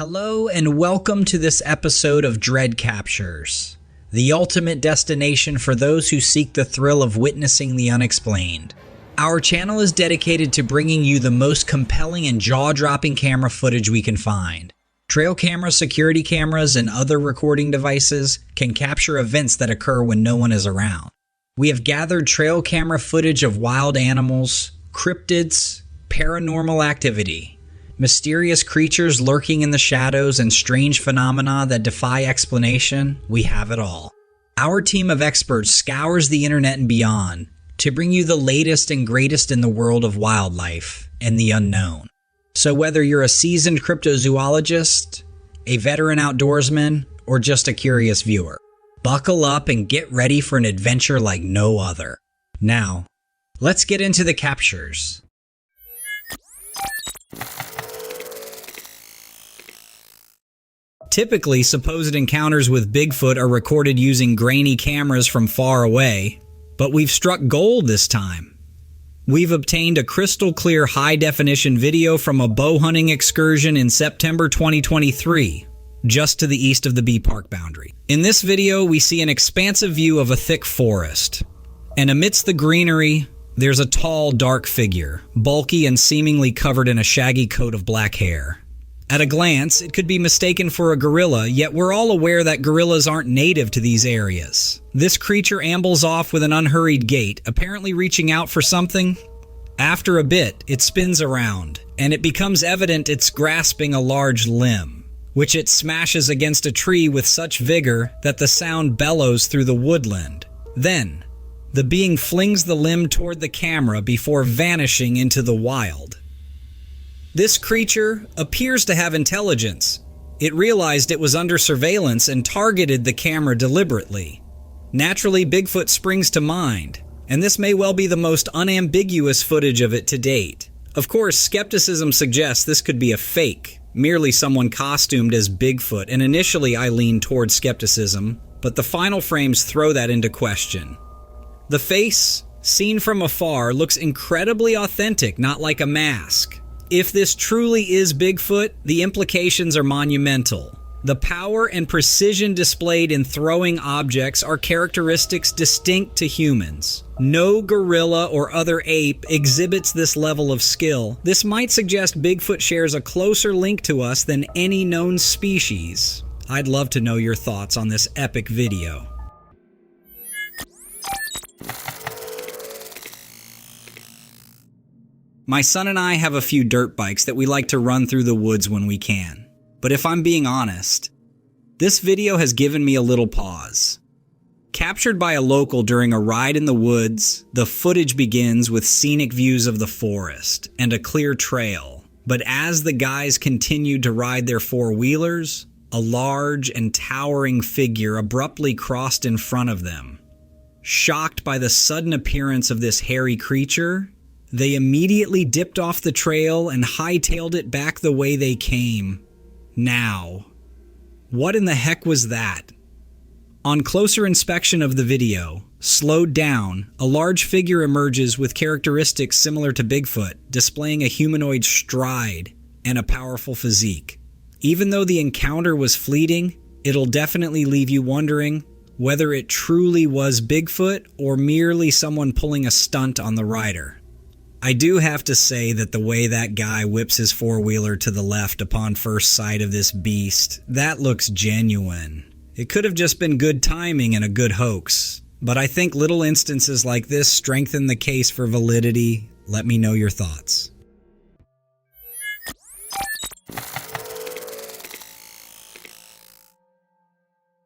Hello and welcome to this episode of Dread Captures, the ultimate destination for those who seek the thrill of witnessing the unexplained. Our channel is dedicated to bringing you the most compelling and jaw-dropping camera footage we can find. Trail cameras, security cameras, and other recording devices can capture events that occur when no one is around. We have gathered trail camera footage of wild animals, cryptids, paranormal activity, mysterious creatures lurking in the shadows, and strange phenomena that defy explanation. We have it all. Our team of experts scours the internet and beyond to bring you the latest and greatest in the world of wildlife and the unknown. So whether you're a seasoned cryptozoologist, a veteran outdoorsman, or just a curious viewer, buckle up and get ready for an adventure like no other. Now, let's get into the captures. Typically, supposed encounters with Bigfoot are recorded using grainy cameras from far away, but we've struck gold this time. We've obtained a crystal clear high-definition video from a bow hunting excursion in September 2023, just to the east of the Bee Park boundary. In this video, we see an expansive view of a thick forest, and amidst the greenery, there's a tall, dark figure, bulky and seemingly covered in a shaggy coat of black hair. At a glance, it could be mistaken for a gorilla, yet we're all aware that gorillas aren't native to these areas. This creature ambles off with an unhurried gait, apparently reaching out for something. After a bit, it spins around, and it becomes evident it's grasping a large limb, which it smashes against a tree with such vigor that the sound bellows through the woodland. Then, the being flings the limb toward the camera before vanishing into the wild. This creature appears to have intelligence. It realized it was under surveillance and targeted the camera deliberately. Naturally, Bigfoot springs to mind, and this may well be the most unambiguous footage of it to date. Of course, skepticism suggests this could be a fake, merely someone costumed as Bigfoot, and initially I leaned toward skepticism, but the final frames throw that into question. The face, seen from afar, looks incredibly authentic, not like a mask. If this truly is Bigfoot, the implications are monumental. The power and precision displayed in throwing objects are characteristics distinct to humans. No gorilla or other ape exhibits this level of skill. This might suggest Bigfoot shares a closer link to us than any known species. I'd love to know your thoughts on this epic video. My son and I have a few dirt bikes that we like to run through the woods when we can. But if I'm being honest, this video has given me a little pause. Captured by a local during a ride in the woods, the footage begins with scenic views of the forest and a clear trail. But as the guys continued to ride their four-wheelers, a large and towering figure abruptly crossed in front of them. Shocked by the sudden appearance of this hairy creature, they immediately dipped off the trail and hightailed it back the way they came. Now, what in the heck was that? On closer inspection of the video, slowed down, a large figure emerges with characteristics similar to Bigfoot, displaying a humanoid stride and a powerful physique. Even though the encounter was fleeting, it'll definitely leave you wondering whether it truly was Bigfoot or merely someone pulling a stunt on the rider. I do have to say that the way that guy whips his four-wheeler to the left upon first sight of this beast, that looks genuine. It could have just been good timing and a good hoax, but I think little instances like this strengthen the case for validity. Let me know your thoughts.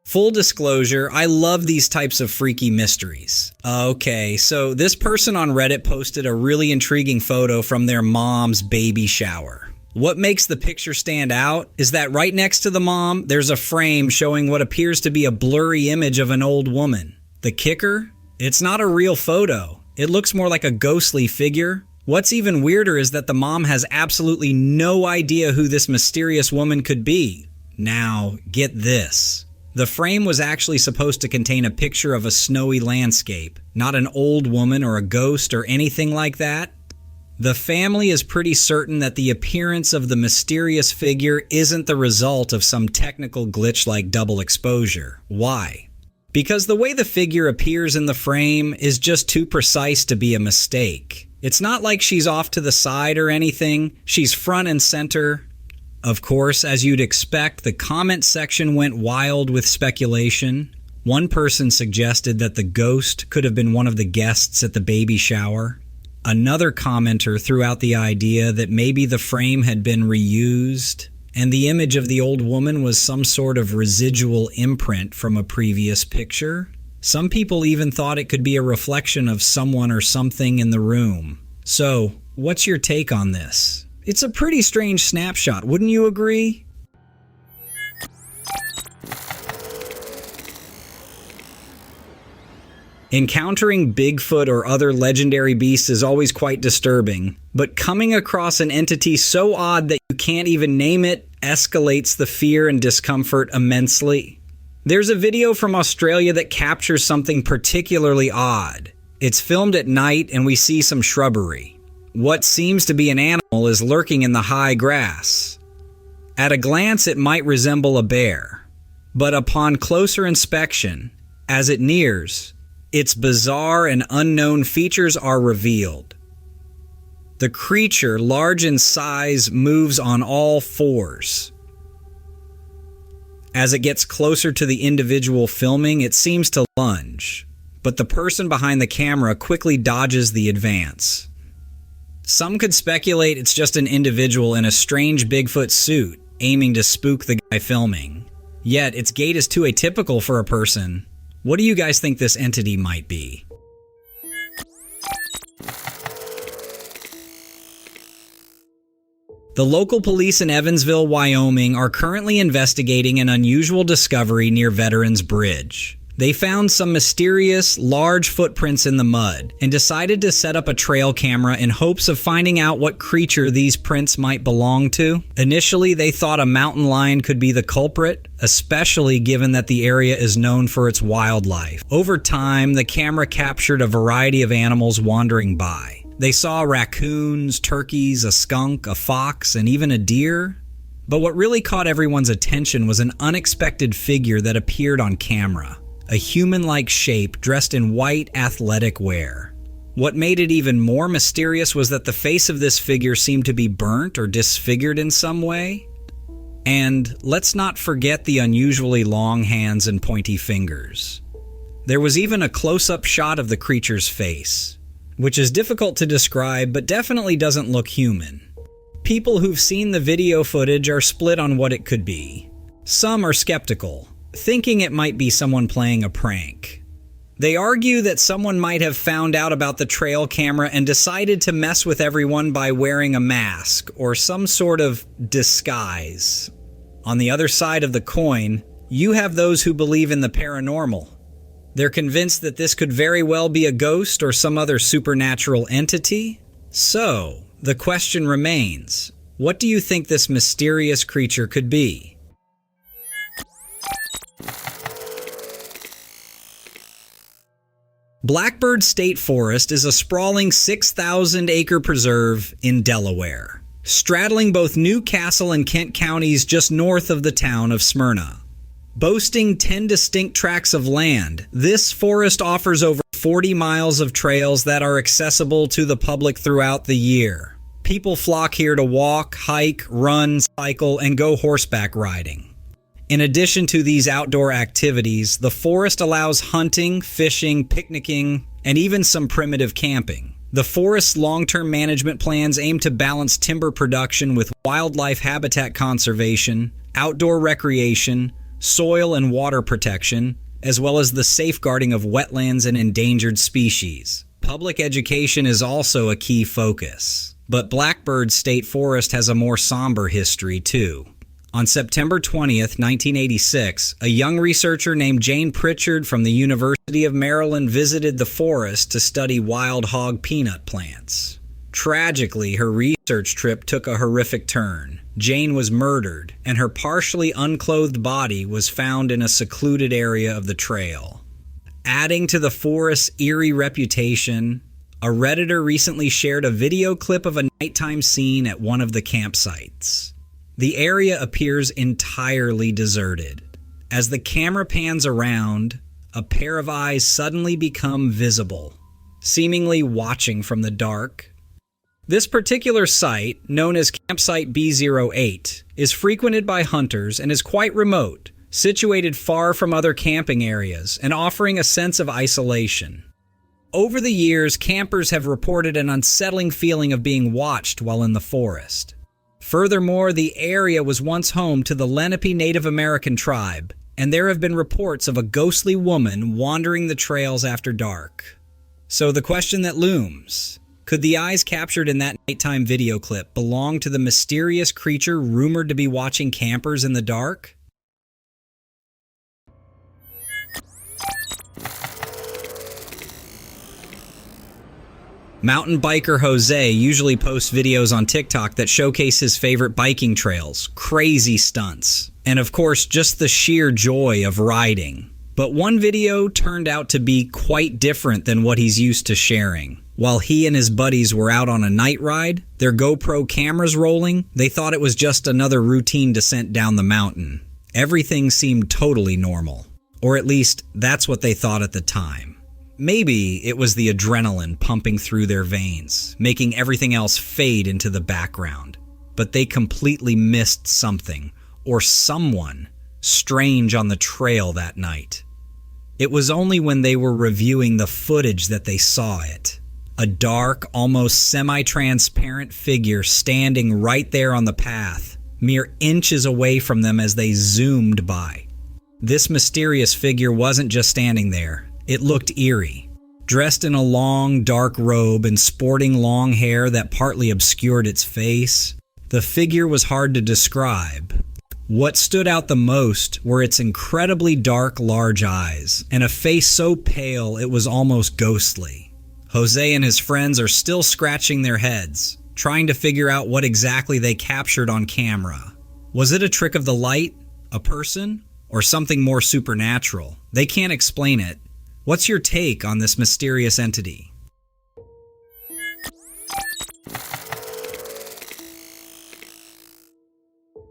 Full disclosure, I love these types of freaky mysteries. Okay, so this person on Reddit posted a really intriguing photo from their mom's baby shower. What makes the picture stand out is that right next to the mom, there's a frame showing what appears to be a blurry image of an old woman. The kicker? It's not a real photo. It looks more like a ghostly figure. What's even weirder is that the mom has absolutely no idea who this mysterious woman could be. Now, get this. The frame was actually supposed to contain a picture of a snowy landscape, not an old woman or a ghost or anything like that. The family is pretty certain that the appearance of the mysterious figure isn't the result of some technical glitch like double exposure. Why? Because the way the figure appears in the frame is just too precise to be a mistake. It's not like she's off to the side or anything. She's front and center. Of course, as you'd expect, the comment section went wild with speculation. One person suggested that the ghost could have been one of the guests at the baby shower. Another commenter threw out the idea that maybe the frame had been reused, and the image of the old woman was some sort of residual imprint from a previous picture. Some people even thought it could be a reflection of someone or something in the room. So, what's your take on this? It's a pretty strange snapshot, wouldn't you agree? Encountering Bigfoot or other legendary beasts is always quite disturbing, but coming across an entity so odd that you can't even name it escalates the fear and discomfort immensely. There's a video from Australia that captures something particularly odd. It's filmed at night and we see some shrubbery. What seems to be an animal is lurking in the high grass. At a glance, it might resemble a bear, but upon closer inspection, as it nears, its bizarre and unknown features are revealed. The creature, large in size, moves on all fours. As it gets closer to the individual filming, it seems to lunge, but the person behind the camera quickly dodges the advance. Some could speculate it's just an individual in a strange Bigfoot suit, aiming to spook the guy filming. Yet, its gait is too atypical for a person. What do you guys think this entity might be? The local police in Evansville, Wyoming are currently investigating an unusual discovery near Veterans Bridge. They found some mysterious, large footprints in the mud and decided to set up a trail camera in hopes of finding out what creature these prints might belong to. Initially, they thought a mountain lion could be the culprit, especially given that the area is known for its wildlife. Over time, the camera captured a variety of animals wandering by. They saw raccoons, turkeys, a skunk, a fox, and even a deer. But what really caught everyone's attention was an unexpected figure that appeared on camera. A human-like shape dressed in white athletic wear. What made it even more mysterious was that the face of this figure seemed to be burnt or disfigured in some way. And let's not forget the unusually long hands and pointy fingers. There was even a close-up shot of the creature's face, which is difficult to describe but definitely doesn't look human. People who've seen the video footage are split on what it could be. Some are skeptical, thinking it might be someone playing a prank. They argue that someone might have found out about the trail camera and decided to mess with everyone by wearing a mask or some sort of disguise. On the other side of the coin, you have those who believe in the paranormal. They're convinced that this could very well be a ghost or some other supernatural entity. So, the question remains, what do you think this mysterious creature could be? Blackbird State Forest is a sprawling 6,000-acre preserve in Delaware, straddling both New Castle and Kent counties just north of the town of Smyrna. Boasting 10 distinct tracts of land, this forest offers over 40 miles of trails that are accessible to the public throughout the year. People flock here to walk, hike, run, cycle, and go horseback riding. In addition to these outdoor activities, the forest allows hunting, fishing, picnicking, and even some primitive camping. The forest's long-term management plans aim to balance timber production with wildlife habitat conservation, outdoor recreation, soil and water protection, as well as the safeguarding of wetlands and endangered species. Public education is also a key focus. But Blackbird State Forest has a more somber history, too. On September 20th, 1986, a young researcher named Jane Pritchard from the University of Maryland visited the forest to study wild hog peanut plants. Tragically, her research trip took a horrific turn. Jane was murdered, and her partially unclothed body was found in a secluded area of the trail. Adding to the forest's eerie reputation, A Redditor recently shared a video clip of a nighttime scene at one of the campsites. The area appears entirely deserted. As the camera pans around, a pair of eyes suddenly become visible, seemingly watching from the dark. This particular site, known as Campsite B08, is frequented by hunters and is quite remote, situated far from other camping areas and offering a sense of isolation. Over the years, campers have reported an unsettling feeling of being watched while in the forest. Furthermore, the area was once home to the Lenape Native American tribe, and there have been reports of a ghostly woman wandering the trails after dark. So the question that looms: could the eyes captured in that nighttime video clip belong to the mysterious creature rumored to be watching campers in the dark? Mountain biker Jose usually posts videos on TikTok that showcase his favorite biking trails, crazy stunts, and of course just the sheer joy of riding. But one video turned out to be quite different than what he's used to sharing. While he and his buddies were out on a night ride, their GoPro cameras rolling, they thought it was just another routine descent down the mountain. Everything seemed totally normal. Or at least, that's what they thought at the time. Maybe it was the adrenaline pumping through their veins, making everything else fade into the background. But they completely missed something, or someone, strange on the trail that night. It was only when they were reviewing the footage that they saw it. A dark, almost semi-transparent figure standing right there on the path, mere inches away from them as they zoomed by. This mysterious figure wasn't just standing there. It looked eerie. Dressed in a long, dark robe and sporting long hair that partly obscured its face, the figure was hard to describe. What stood out the most were its incredibly dark, large eyes, and a face so pale it was almost ghostly. Jose and his friends are still scratching their heads, trying to figure out what exactly they captured on camera. Was it a trick of the light, a person, or something more supernatural? They can't explain it. What's your take on this mysterious entity?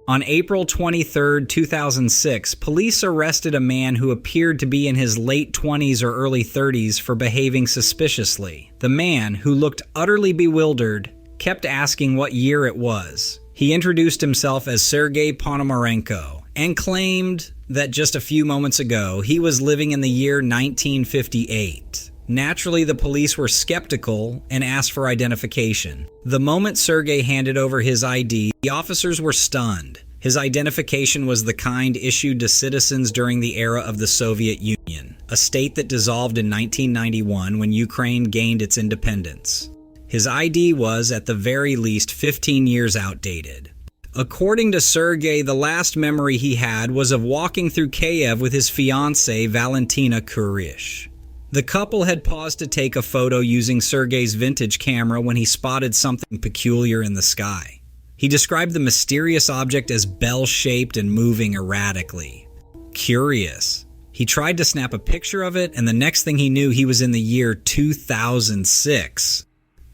On April 23, 2006, police arrested a man who appeared to be in his late 20s or early 30s for behaving suspiciously. The man, who looked utterly bewildered, kept asking what year it was. He introduced himself as Sergei Ponomarenko and claimed that just a few moments ago he was living in the year 1958. Naturally, the police were skeptical and asked for identification. The moment Sergei handed over his ID, the officers were stunned. His identification was the kind issued to citizens during the era of the Soviet Union, a state that dissolved in 1991 when Ukraine gained its independence. His ID was, at the very least, 15 years outdated. According to Sergei, the last memory he had was of walking through Kiev with his fiancée, Valentina Kurish. The couple had paused to take a photo using Sergei's vintage camera when he spotted something peculiar in the sky. He described the mysterious object as bell-shaped and moving erratically. Curious. He tried to snap a picture of it, and the next thing he knew, he was in the year 2006.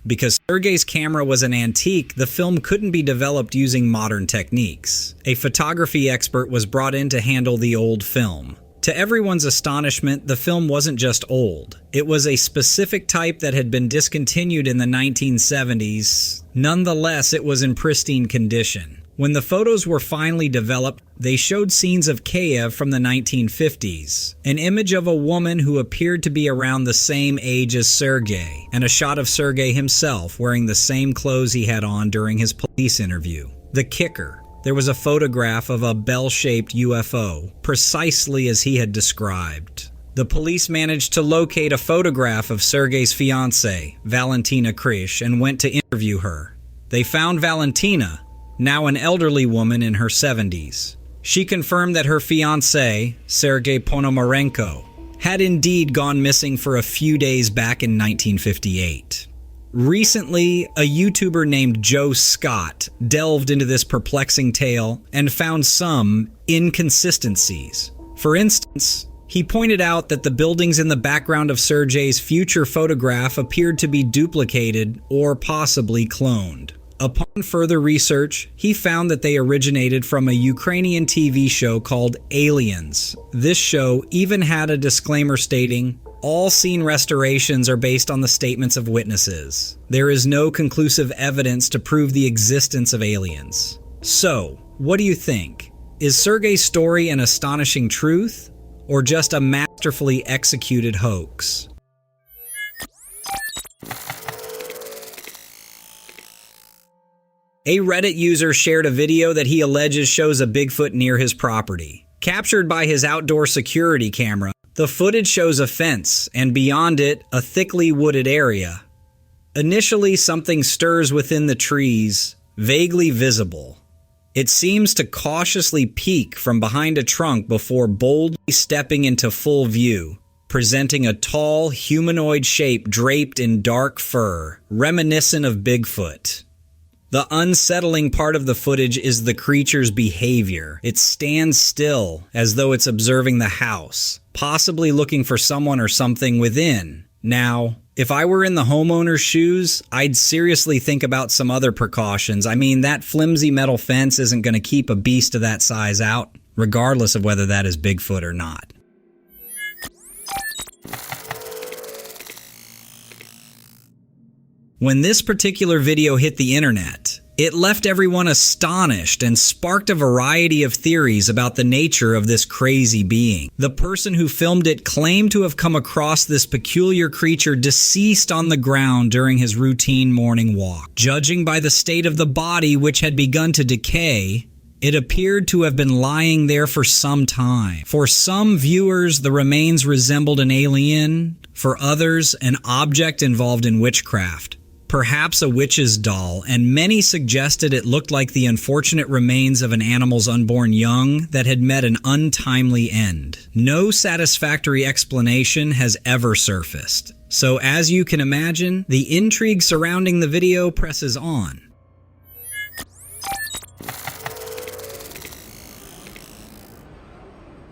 Because Sergei's camera was an antique, the film couldn't be developed using modern techniques. A photography expert was brought in to handle the old film. To everyone's astonishment, the film wasn't just old. It was a specific type that had been discontinued in the 1970s. Nonetheless, it was in pristine condition. When the photos were finally developed, they showed scenes of Kiev from the 1950s, an image of a woman who appeared to be around the same age as Sergei, and a shot of Sergei himself wearing the same clothes he had on during his police interview. The kicker: there was a photograph of a bell-shaped UFO, precisely as he had described. The police managed to locate a photograph of Sergei's fiancée, Valentina Krish, and went to interview her. They found Valentina, now an elderly woman in her 70s. She confirmed that her fiancé, Sergei Ponomarenko, had indeed gone missing for a few days back in 1958. Recently, a YouTuber named Joe Scott delved into this perplexing tale and found some inconsistencies. For instance, He pointed out that the buildings in the background of Sergei's future photograph appeared to be duplicated or possibly cloned. Upon further research, he found that they originated from a Ukrainian TV show called Aliens. This show even had a disclaimer stating, "All scene restorations are based on the statements of witnesses. There is no conclusive evidence to prove the existence of aliens." So, what do you think? Is Sergei's story an astonishing truth, or just a masterfully executed hoax? A Reddit user shared a video that he alleges shows a Bigfoot near his property. Captured by his outdoor security camera, the footage shows a fence, and beyond it, a thickly wooded area. Initially, something stirs within the trees, vaguely visible. It seems to cautiously peek from behind a trunk before boldly stepping into full view, presenting a tall, humanoid shape draped in dark fur, reminiscent of Bigfoot. The unsettling part of the footage is the creature's behavior. It stands still, as though it's observing the house, possibly looking for someone or something within. Now, if I were in the homeowner's shoes, I'd seriously think about some other precautions. I mean, that flimsy metal fence isn't going to keep a beast of that size out, regardless of whether that is Bigfoot or not. When this particular video hit the internet, it left everyone astonished and sparked a variety of theories about the nature of this crazy being. The person who filmed it claimed to have come across this peculiar creature deceased on the ground during his routine morning walk. Judging by the state of the body, which had begun to decay, it appeared to have been lying there for some time. For some viewers, the remains resembled an alien. For others, an object involved in witchcraft. Perhaps a witch's doll, and many suggested it looked like the unfortunate remains of an animal's unborn young that had met an untimely end. No satisfactory explanation has ever surfaced. So as you can imagine, the intrigue surrounding the video presses on.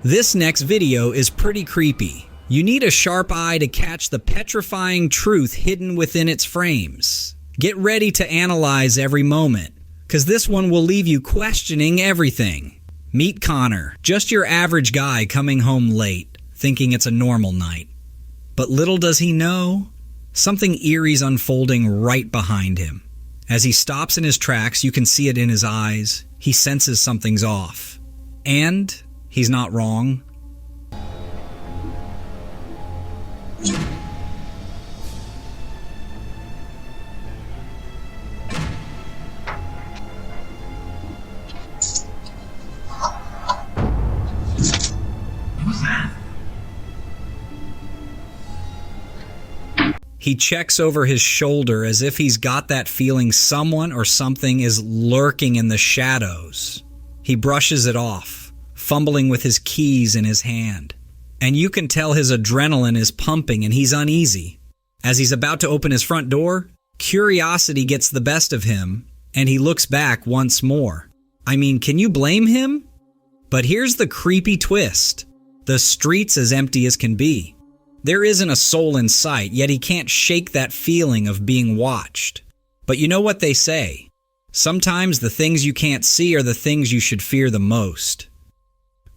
This next video is pretty creepy. You need a sharp eye to catch the petrifying truth hidden within its frames. Get ready to analyze every moment, because this one will leave you questioning everything. Meet Connor, just your average guy coming home late, thinking it's a normal night. But little does he know, something eerie's unfolding right behind him. As he stops in his tracks, you can see it in his eyes. He senses something's off. And he's not wrong. He checks over his shoulder as if he's got that feeling someone or something is lurking in the shadows. He brushes it off, fumbling with his keys in his hand. And you can tell his adrenaline is pumping and he's uneasy. As he's about to open his front door, curiosity gets the best of him, and he looks back once more. I mean, can you blame him? But here's the creepy twist. The street's as empty as can be. There isn't a soul in sight, yet he can't shake that feeling of being watched. But you know what they say? Sometimes the things you can't see are the things you should fear the most.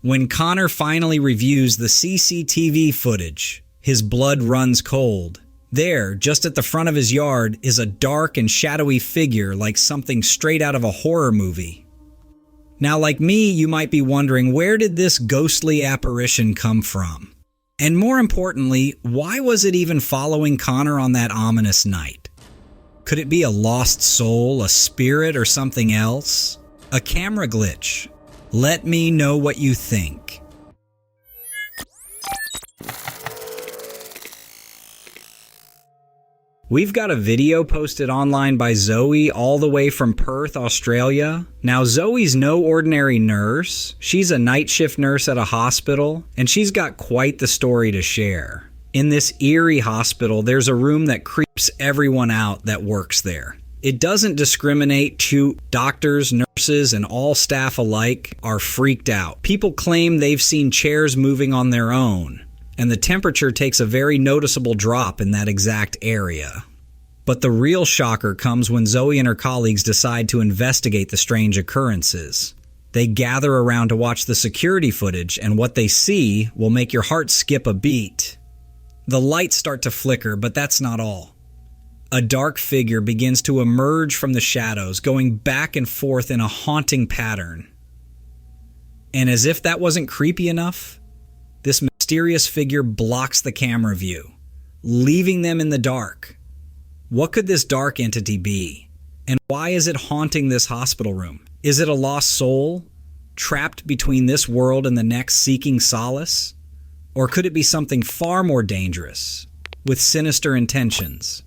When Connor finally reviews the CCTV footage, his blood runs cold. There, just at the front of his yard, is a dark and shadowy figure like something straight out of a horror movie. Now, like me, you might be wondering, where did this ghostly apparition come from? And more importantly, why was it even following Connor on that ominous night? Could it be a lost soul, a spirit, or something else? A camera glitch? Let me know what you think. We've got a video posted online by Zoe all the way from Perth, Australia. Now, Zoe's no ordinary nurse. She's a night shift nurse at a hospital, and she's got quite the story to share. In this eerie hospital, there's a room that creeps everyone out that works there. It doesn't discriminate to doctors, nurses, and all staff alike are freaked out. People claim they've seen chairs moving on their own, and the temperature takes a very noticeable drop in that exact area. But the real shocker comes when Zoe and her colleagues decide to investigate the strange occurrences. They gather around to watch the security footage, and what they see will make your heart skip a beat. The lights start to flicker, but that's not all. A dark figure begins to emerge from the shadows, going back and forth in a haunting pattern. And as if that wasn't creepy enough, this mysterious figure blocks the camera view, leaving them in the dark. What could this dark entity be? And why is it haunting this hospital room? Is it a lost soul, trapped between this world and the next seeking solace? Or could it be something far more dangerous, with sinister intentions?